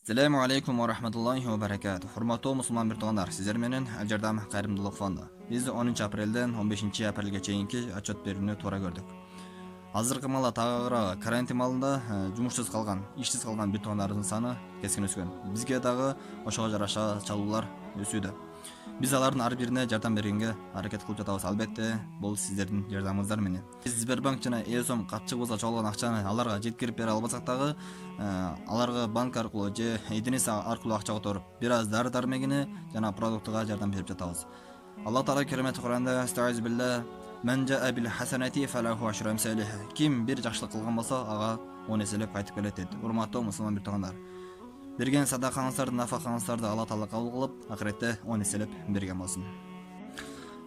Assalamu alaikum wa rahmatullahi wa barakatuh. Hurmatli musulmon birto'g'anlar, sizlar menен Aljardam Qayrimduluk fondi. Biz 10 aprelden 15 aprelge чейинки отчет берүүнү туура көрдүк. Азыркы маалда тагыраак карантин маалында жумушсуз калган, ишсиз калган birto'г'анардын саны кескин өскөн. Бизге дагы ошого жараша чалуулар өсүүдө. Биз алардын ар бирине жардам бергенге аракет кылып жатабыз. Албетте, бул сиздердин жардамыңыздар менен. Биз Сбербанк жана Эсом катчыгыбызга чогулган акчаны аларга жеткирип бере албасак дагы, аларга банк аркылуу же интернет аркылуу акча которуп, бир аз дары-дармегини жана продуктуга жардам берип жатабыз. Алла Таала керемет Куранда "Астагфиру билла, мен жаа бил хасанати фалаху ашру амсалиха". Ким бир жакшылык кылган болсо, ага 10 эселеп кайтып келет дейт. Урматтуу мусулман birto'g'anlar. Берген садакаңыздарды, нафакаңыздарды Алла Таала кабыл кылып, акыретте 10 эселеп берген болсун.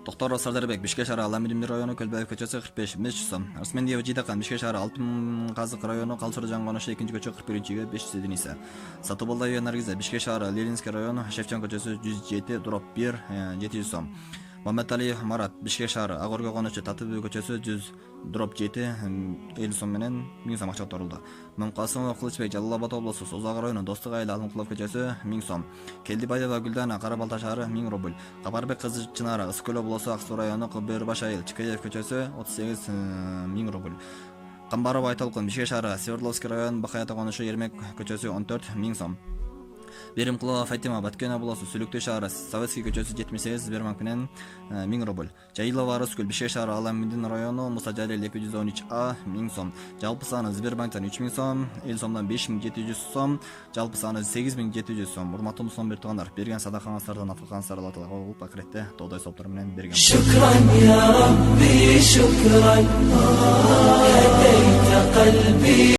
Токтор Сардарбек, Бишкек шаары Аламидин району Көлбаев көчөсү 45 500 сом. Арсмендиев Жидакан, Бишкек шаары Алтын Казык району Калсыр жаңгоношу 2 көчө 41-ге 500 дениса. Сатыбалдайы Наргиза, Бишкек шаары Ленинский району Шевченко көчөсү 107/1 700 сом. Маматалиев Марат, Бишкек шаары Агорго коночу Татыбы көчөсү 100/7 50 сом менен 1000 сом акча которулду. Мамкасымов Кылычбек Жалал-Абад облусу Созак району Достук айыл Алынкулов көчөсү 1000 сом. Келдибаева Гүлдана Карабалта шаары 1000 рубль. Капарбек кызы Чынара Ыскөл облусу Аксу району Кыбырбаш айыл Чикаев көчөсү 38 1000 рубль. Камбаров Айталкын Бишкек шаары Свердловский район Бакаята коночу Ермек көчөсү 14 1000 сом. Беримкулова Фатима Баткен облусу Сүлүктүү шаары Советский көчөсү 78 Сбербанк менен 1000 рубль. Жайылова Рыскүл Бишкек шаары Аламидин району Муса Жалил 213А 1000 сом. Жалпы саны Сбербанктан 3000 сом, эл сомдон 5700 сом, жалпы саны 8700 сом. Урматтуу мусулман birto'g'anlar, берген садакаңыздардан нафакаңыздар Алла Таала кабыл кылып акыретте тоодой соптор менен берген. Шукран я Рабби, шукран. Hadayta qalbi